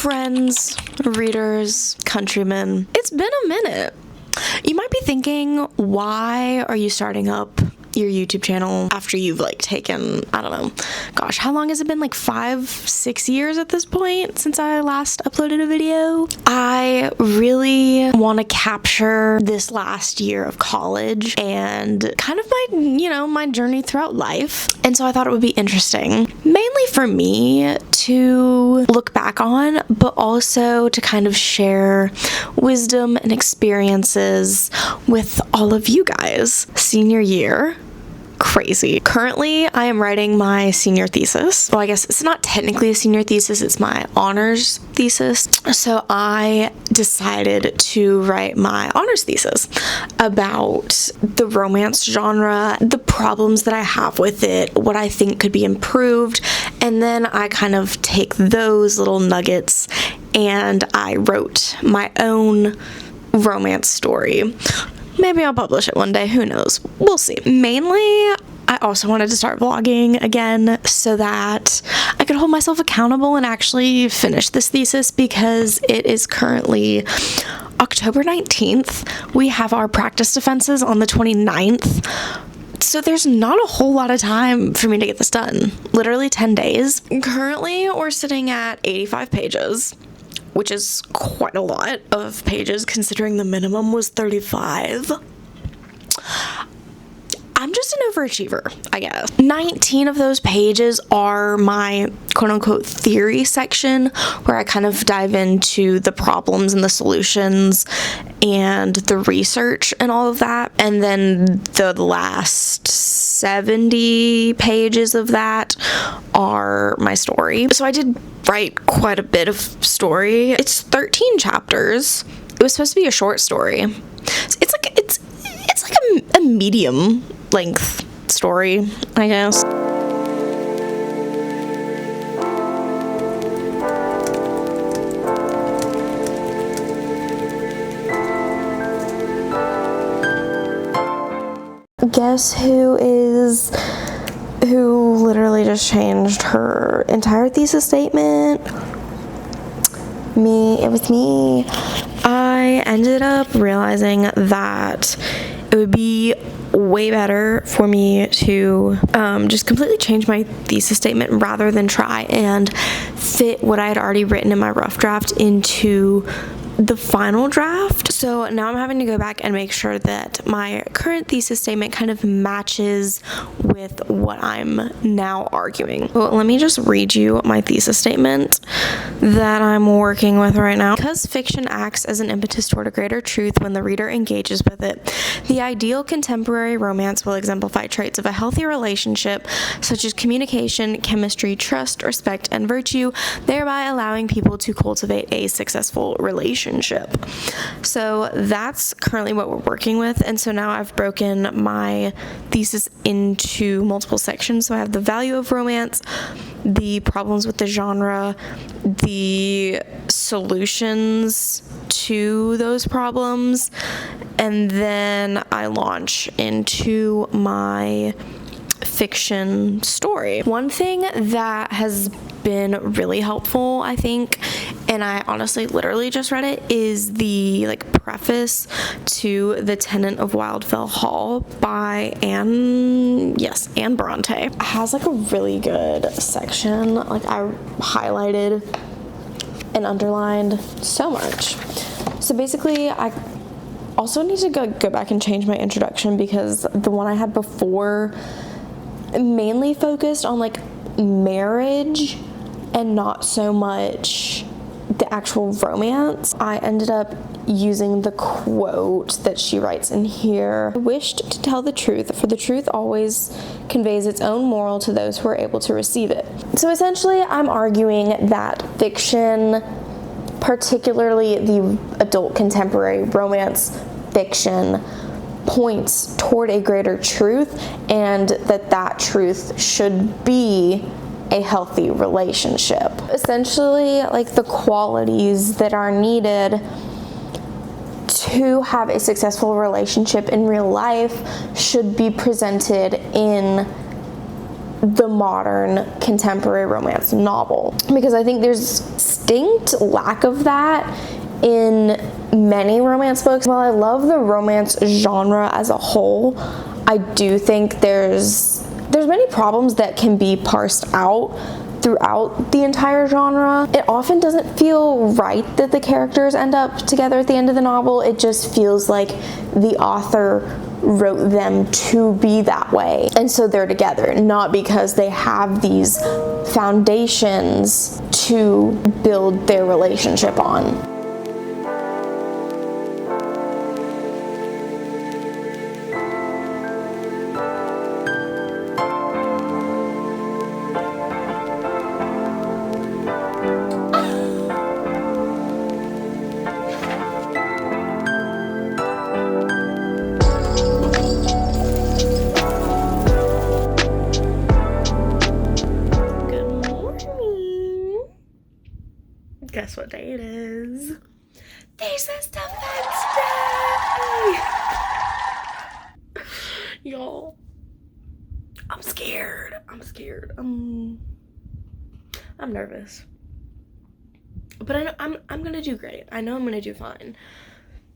Friends, readers, countrymen, it's been a minute. You might be thinking, why are you starting up your YouTube channel after you've taken, I don't know, gosh, how long has it been? 5-6 years at this point since I last uploaded a video. I really want to capture this last year of college and kind of my journey throughout life. And so I thought it would be interesting, mainly for me to look back on, but also to kind of share wisdom and experiences with all of you guys. Senior year, crazy. Currently, I am writing my senior thesis. Well, I guess it's not technically a senior thesis, it's my honors thesis. So I decided to write my honors thesis about the romance genre, the problems that I have with it, what I think could be improved, and then I kind of take those little nuggets and I wrote my own romance story. Maybe I'll publish it one day, who knows? We'll see. Mainly, I also wanted to start vlogging again so that I could hold myself accountable and actually finish this thesis, because it is currently October 19th. We have our practice defenses on the 29th. So there's not a whole lot of time for me to get this done. Literally 10 days. Currently, we're sitting at 85 pages, which is quite a lot of pages considering the minimum was 35. I'm just an overachiever, I guess. 19 of those pages are my quote-unquote theory section, where I kind of dive into the problems and the solutions and the research and all of that. And then the last 70 pages of that are my story. So I did write quite a bit of story. It's 13 chapters. It was supposed to be a short story. It's like a medium length story, I guess. Guess who literally just changed her entire thesis statement? Me. It was me. I ended up realizing that it would be way better for me to just completely change my thesis statement rather than try and fit what I had already written in my rough draft into the final draft. So now I'm having to go back and make sure that my current thesis statement kind of matches with what I'm now arguing. Well, let me just read you my thesis statement that I'm working with right now. Because fiction acts as an impetus toward a greater truth when the reader engages with it, the ideal contemporary romance will exemplify traits of a healthy relationship such as communication, chemistry, trust, respect, and virtue, thereby allowing people to cultivate a successful relationship. So that's currently what we're working with, and so now I've broken my thesis into multiple sections. So I have the value of romance, the problems with the genre, the solutions to those problems, and then I launch into my fiction story. One thing that has been really helpful, I think, and I honestly literally just read it, is the preface to The Tenant of Wildfell Hall by Anne Bronte. It has a really good section. I highlighted and underlined so much. So basically, I also need to go back and change my introduction, because the one I had before mainly focused on marriage and not so much the actual romance. I ended up using the quote that she writes in here. I wished to tell the truth, for the truth always conveys its own moral to those who are able to receive it. So essentially, I'm arguing that fiction, particularly the adult contemporary romance fiction, points toward a greater truth, and that truth should be a healthy relationship. Essentially, the qualities that are needed to have a successful relationship in real life should be presented in the modern contemporary romance novel, because I think there's distinct lack of that in many romance books. While I love the romance genre as a whole, I do think there's many problems that can be parsed out throughout the entire genre. It often doesn't feel right that the characters end up together at the end of the novel. It just feels like the author wrote them to be that way, and so they're together, not because they have these foundations to build their relationship on. Guess what day it is? Thesis defense day! Y'all, I'm scared. I'm nervous. But I know I'm gonna do great. I know I'm gonna do fine.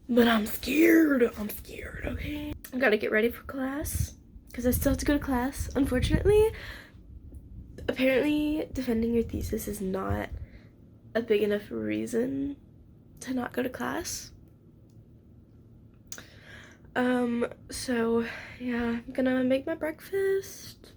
But I'm scared, okay? I gotta get ready for class, because I still have to go to class, unfortunately. Apparently, defending your thesis is not a big enough reason to not go to class. So yeah, I'm gonna make my breakfast,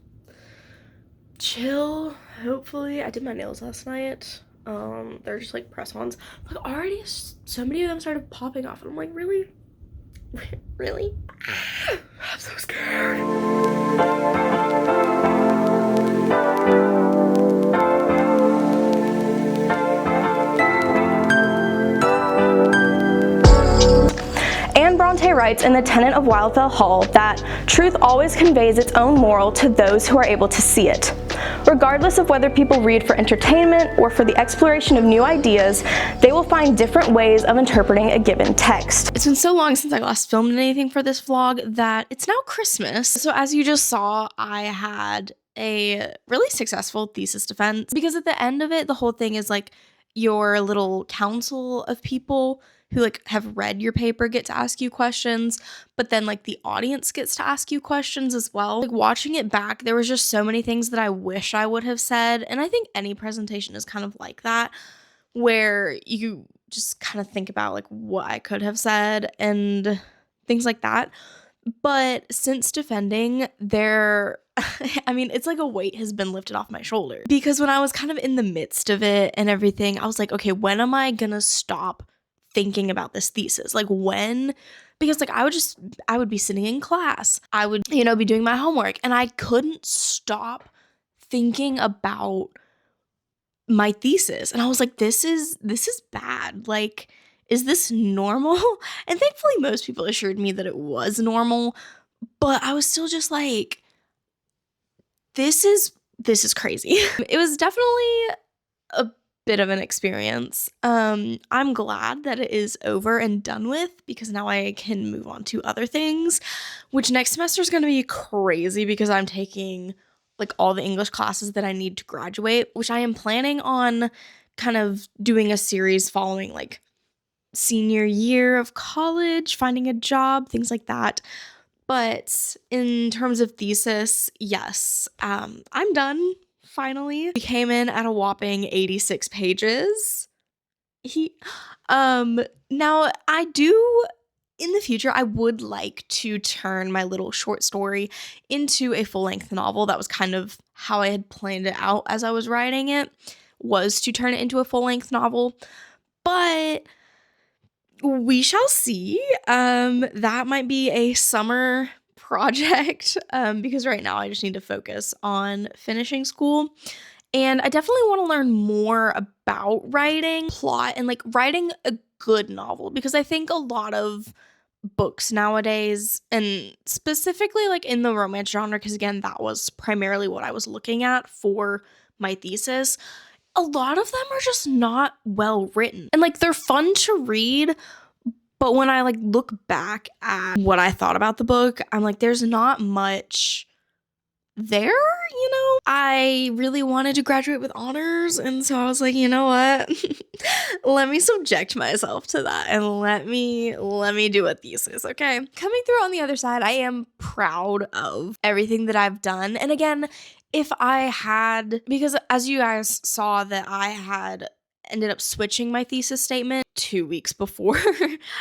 chill, hopefully. I did my nails last night. They're just like press-ons, but already so many of them started popping off, and I'm like, really? Really? I'm so scared. Bronte writes in The Tenant of Wildfell Hall that truth always conveys its own moral to those who are able to see it. Regardless of whether people read for entertainment or for the exploration of new ideas, they will find different ways of interpreting a given text. It's been so long since I last filmed anything for this vlog that it's now Christmas. So as you just saw, I had a really successful thesis defense, because at the end of it, the whole thing is like your little council of people who like have read your paper get to ask you questions, but then like the audience gets to ask you questions as well. Like watching it back, there was just so many things that I wish I would have said, and I think any presentation is kind of like that, where you just kind of think about like what I could have said and things like that. But since defending, I mean, it's like a weight has been lifted off my shoulder, because when I was kind of in the midst of it and everything, I was like, okay, when am I gonna stop thinking about this thesis? Like when? Because like I would be sitting in class, I would, be doing my homework, and I couldn't stop thinking about my thesis. And I was like, this is bad. Like, is this normal? And thankfully most people assured me that it was normal, but I was still just like, this is crazy. It was definitely a bit of an experience. I'm glad that it is over and done with, because now I can move on to other things, which next semester is going to be crazy, because I'm taking like all the English classes that I need to graduate, which I am planning on kind of doing a series following like senior year of college, finding a job, things like that. But in terms of thesis, yes, I'm done. Finally, we came in at a whopping 86 pages. Now I do, in the future, I would like to turn my little short story into a full-length novel. That was kind of how I had planned it out as I was writing it, was to turn it into a full-length novel. But we shall see. That might be a summer project, because right now I just need to focus on finishing school. And I definitely want to learn more about writing, plot, and like writing a good novel, because I think a lot of books nowadays, and specifically like in the romance genre, because again, that was primarily what I was looking at for my thesis, a lot of them are just not well written. And like they're fun to read, but when I like look back at what I thought about the book, I'm like, there's not much there, you know? I really wanted to graduate with honors, and so I was like, you know what? Let me subject myself to that and let me do a thesis, okay? Coming through on the other side, I am proud of everything that I've done. And again, if I had, because as you guys saw that I had ended up switching my thesis statement 2 weeks before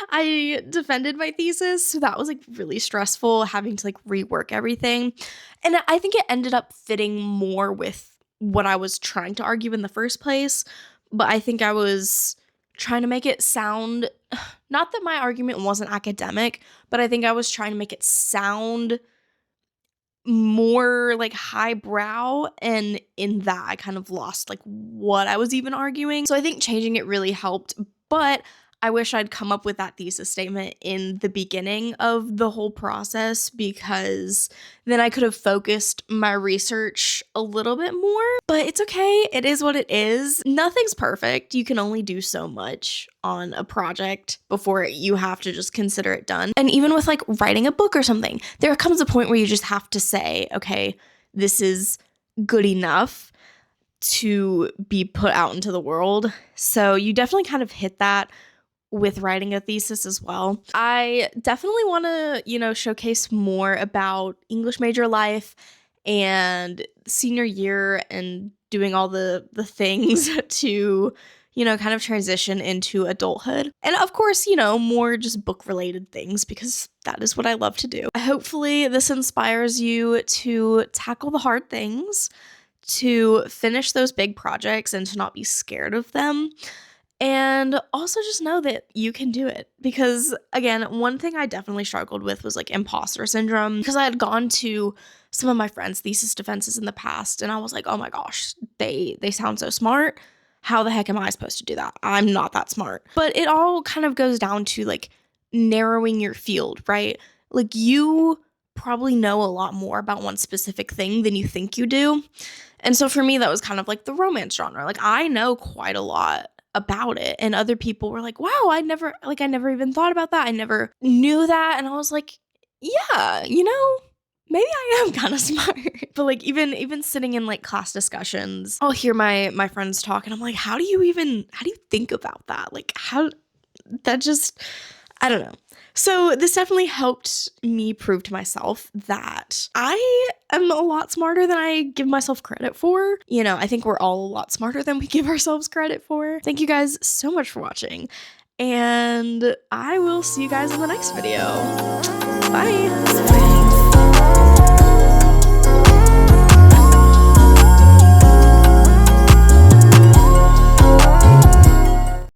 I defended my thesis. So that was like really stressful having to like rework everything. And I think it ended up fitting more with what I was trying to argue in the first place. But I think I was trying to make it sound, not that my argument wasn't academic, but I think I was trying to make it sound more like highbrow, and in that I kind of lost like what I was even arguing. So I think changing it really helped, but I wish I'd come up with that thesis statement in the beginning of the whole process, because then I could have focused my research a little bit more. But it's okay. It is what it is. Nothing's perfect. You can only do so much on a project before you have to just consider it done. And even with like writing a book or something, there comes a point where you just have to say, okay, this is good enough to be put out into the world. So you definitely kind of hit that with writing a thesis as well. I definitely want to, showcase more about English major life and senior year and doing all the things to, kind of transition into adulthood. And of course, more just book related things, because that is what I love to do. Hopefully this inspires you to tackle the hard things, to finish those big projects and to not be scared of them. And also just know that you can do it. Because again, one thing I definitely struggled with was like imposter syndrome, because I had gone to some of my friends' thesis defenses in the past and I was like, oh my gosh, they sound so smart. How the heck am I supposed to do that? I'm not that smart. But it all kind of goes down to like narrowing your field, right? Like you probably know a lot more about one specific thing than you think you do. And so for me, that was kind of like the romance genre. Like I know quite a lot about it, and other people were like, wow, I never even thought about that. I never knew that. And I was like, yeah, maybe I am kind of smart. But like even sitting in like class discussions, I'll hear my friends talk and I'm like, how do you think about that? Like how that just, I don't know. So this definitely helped me prove to myself that I am a lot smarter than I give myself credit for. I think we're all a lot smarter than we give ourselves credit for. Thank you guys so much for watching, and I will see you guys in the next video. Bye.